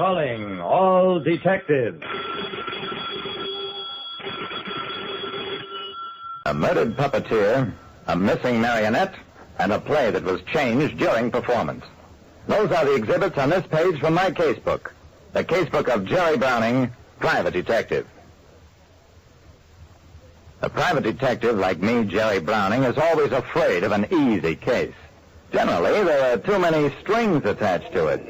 Calling all detectives. A murdered puppeteer, a missing marionette, and a play that was changed during performance. Those are the exhibits on this page from my casebook. The casebook of Jerry Browning, private detective. A private detective like me, Jerry Browning, is always afraid of an easy case. Generally, there are too many strings attached to it.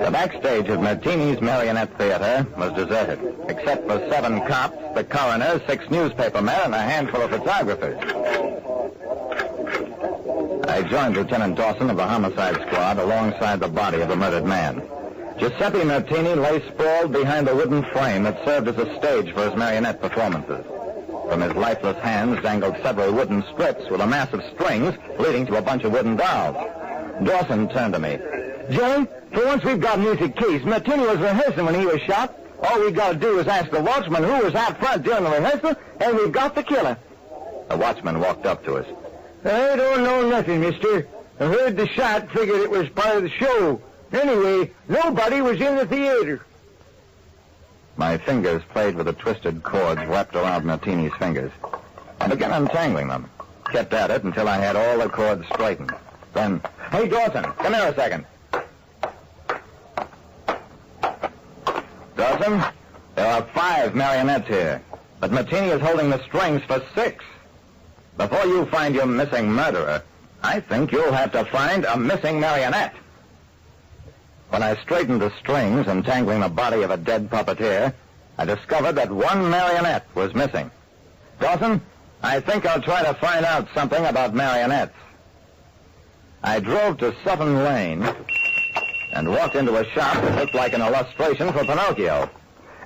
The backstage of Martini's Marionette Theater was deserted, except for 7 cops, the coroner, 6 newspaper men, and a handful of photographers. I joined Lieutenant Dawson of the homicide squad alongside the body of the murdered man. Giuseppe Martini lay sprawled behind a wooden frame that served as a stage for his marionette performances. From his lifeless hands dangled several wooden strips with a mass of strings leading to a bunch of wooden dolls. Dawson turned to me. Jerry, for once we've got an easy case. Martini was rehearsing when he was shot. All we got to do is ask the watchman who was out front during the rehearsal, and we've got the killer. The watchman walked up to us. I don't know nothing, mister. I heard the shot, figured it was part of the show. Anyway, nobody was in the theater. My fingers played with the twisted cords wrapped around Martini's fingers. I began untangling them. Kept at it until I had all the cords straightened. Then, hey, Dawson, come here a second. Dawson, there are 5 marionettes here, but Martini is holding the strings for 6. Before you find your missing murderer, I think you'll have to find a missing marionette. When I straightened the strings, untangling the body of a dead puppeteer, I discovered that 1 marionette was missing. Dawson, I think I'll try to find out something about marionettes. I drove to Sutton Lane and walked into a shop that looked like an illustration for Pinocchio.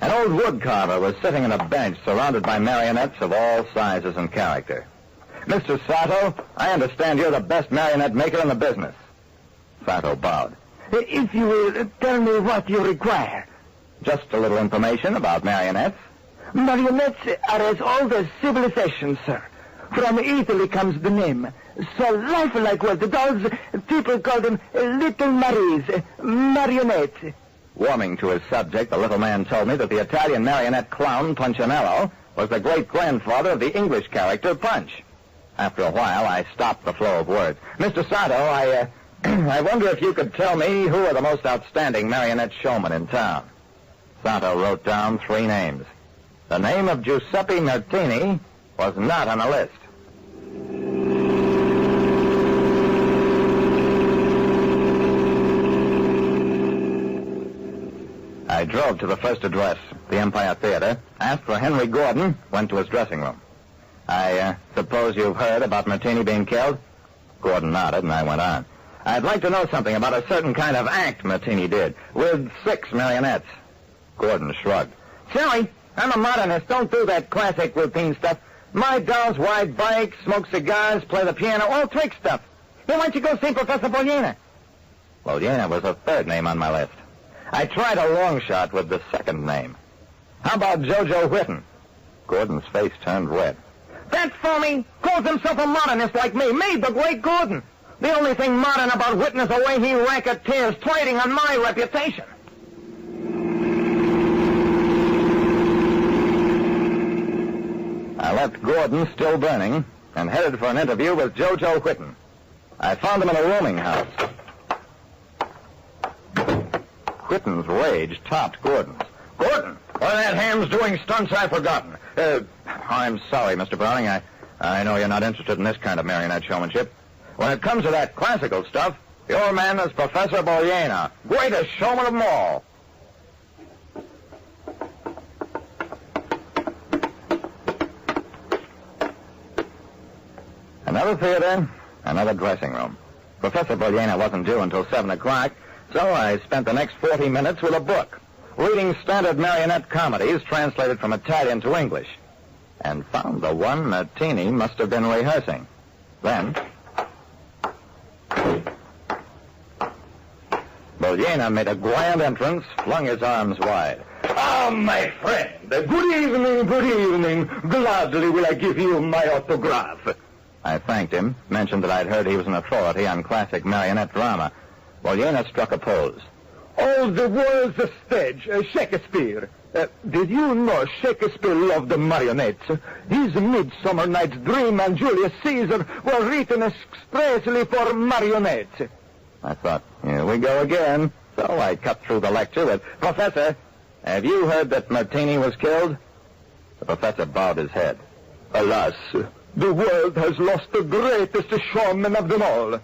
An old woodcarver was sitting on a bench surrounded by marionettes of all sizes and character. Mr. Sato, I understand you're the best marionette maker in the business. Sato bowed. If you will, tell me what you require. Just a little information about marionettes. Marionettes are as old as civilization, sir. From Italy comes the name. So lifelike were the dolls. People call them Little Maries, marionettes. Warming to his subject, the little man told me that the Italian marionette clown Punchinello was the great-grandfather of the English character Punch. After a while, I stopped the flow of words. Mr. Sato, I wonder if you could tell me who are the most outstanding marionette showmen in town. Sato wrote down 3 names. The name of Giuseppe Martini was not on the list. I drove to the first address, the Empire Theater, asked for Henry Gordon, went to his dressing room. I suppose you've heard about Martini being killed? Gordon nodded, and I went on. I'd like to know something about a certain kind of act Martini did, with 6 marionettes. Gordon shrugged. Silly, I'm a modernist. Don't do that classic routine stuff. My dolls ride bikes, smoke cigars, play the piano, all trick stuff. Hey, why don't you go see Professor Bogliana? Bogliana was the 3rd name on my list. I tried a long shot with the 2nd name. How about Jojo Whitten? Gordon's face turned red. That phony calls himself a modernist like me, the great Gordon. The only thing modern about Whitten is the way he racketeers, trading on my reputation. I left Gordon still burning and headed for an interview with Jojo Whitten. I found him in a rooming house. Whitten's rage topped Gordon's. Gordon, what are that ham's doing stunts I've forgotten? I'm sorry, Mr. Browning. I know you're not interested in this kind of marionette showmanship. When it comes to that classical stuff, your man is Professor Bogliana, greatest showman of them all. Another theater, another dressing room. Professor Bogliana wasn't due until 7 o'clock, so I spent the next 40 minutes with a book, reading standard marionette comedies translated from Italian to English, and found the one Martini must have been rehearsing. Then Bogliana made a grand entrance, flung his arms wide. Ah, my friend, good evening. Gladly will I give you my autograph. I thanked him, mentioned that I'd heard he was an authority on classic marionette drama. Bolena struck a pose. All the world's a stage, Shakespeare. Did you know Shakespeare loved the marionettes? His Midsummer Night's Dream and Julius Caesar were written expressly for marionettes. I thought, here we go again. So I cut through the lecture with, Professor, have you heard that Martini was killed? The professor bowed his head. Alas, the world has lost the greatest showman of them all. It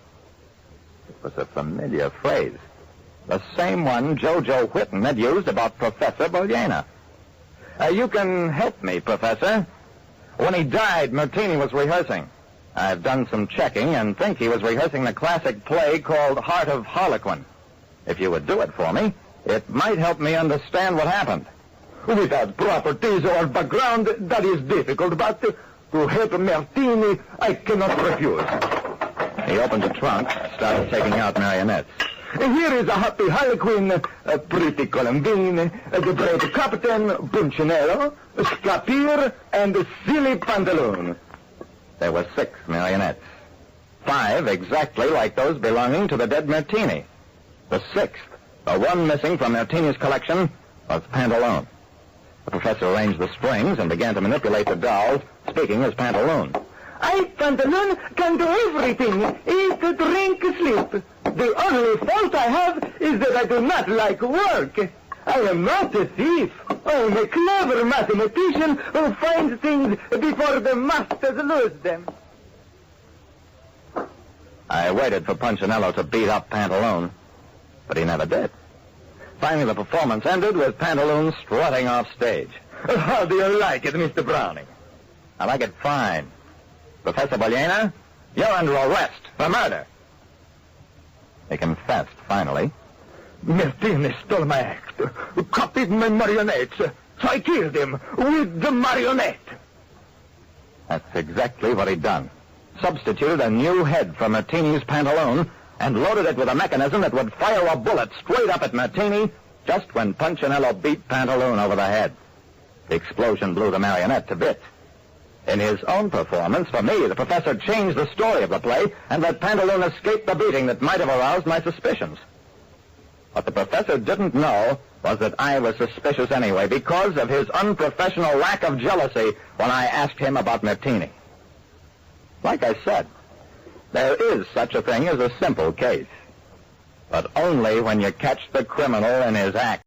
was a familiar phrase. The same one Jojo Whitten had used about Professor Bolena. You can help me, Professor. When he died, Martini was rehearsing. I've done some checking and think he was rehearsing the classic play called Heart of Harlequin. If you would do it for me, it might help me understand what happened. Without properties or background, that is difficult, but to help Martini, I cannot refuse. He opened the trunk, started taking out marionettes. Here is a happy Harlequin, a pretty Colombine, the brave Captain, Punchinello, Scapir, and Silly Pantaloon. There were 6 marionettes. 5 exactly like those belonging to the dead Martini. The 6th, the one missing from Martini's collection, was Pantaloon. The professor arranged the strings and began to manipulate the dolls, speaking as Pantaloon. I, Pantaloon, can do everything. Eat, drink, sleep. The only fault I have is that I do not like work. I am not a thief. I am a clever mathematician who finds things before the masters lose them. I waited for Punchinello to beat up Pantaloon, but he never did. Finally, the performance ended with Pantaloon strutting off stage. How do you like it, Mr. Browning? I like it fine. Professor Bolena, you're under arrest for murder. He confessed, finally. Martini stole my act, copied my marionettes, so I killed him with the marionette. That's exactly what he'd done. Substituted a new head for Martini's Pantaloon and loaded it with a mechanism that would fire a bullet straight up at Martini just when Punchinello beat Pantaloon over the head. The explosion blew the marionette to bits. In his own performance, for me, the professor changed the story of the play and let Pantaloon escape the beating that might have aroused my suspicions. What the professor didn't know was that I was suspicious anyway because of his unprofessional lack of jealousy when I asked him about Martini. Like I said, there is such a thing as a simple case, but only when you catch the criminal in his act.